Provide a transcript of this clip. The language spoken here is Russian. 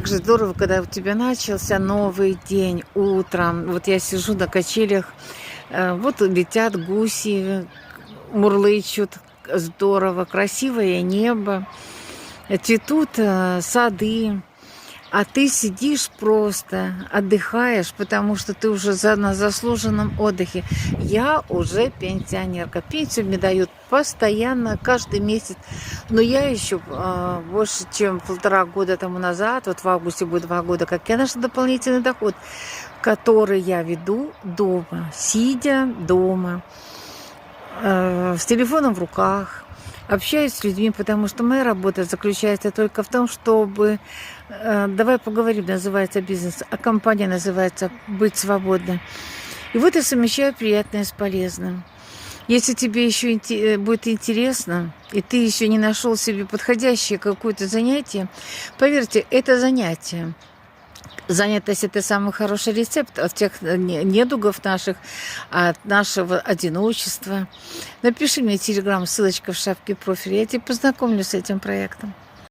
как же здорово, когда у тебя начался новый день утром. Вот я сижу на качелях, вот летят гуси, мурлычут, здорово, красивое небо, цветут сады. А ты сидишь просто, отдыхаешь, потому что ты уже на заслуженном отдыхе. Я уже пенсионерка. Пенсию мне дают постоянно, каждый месяц. Но я еще больше, чем 1,5 года тому назад, вот в августе будет 2 года, как я нашла дополнительный доход, который я веду дома, сидя дома, с телефоном в руках, общаюсь с людьми, потому что моя работа заключается только в том, чтобы... Давай поговорим, называется бизнес, а компания называется «Быть свободной». И вот я совмещаю приятное с полезным. Если тебе еще будет интересно, и ты еще не нашел себе подходящее какое-то занятие, поверьте, это занятие. Занятость – это самый хороший рецепт от тех недугов наших, от нашего одиночества. Напиши мне в Телеграм, ссылочка в шапке профиля, я тебя познакомлю с этим проектом.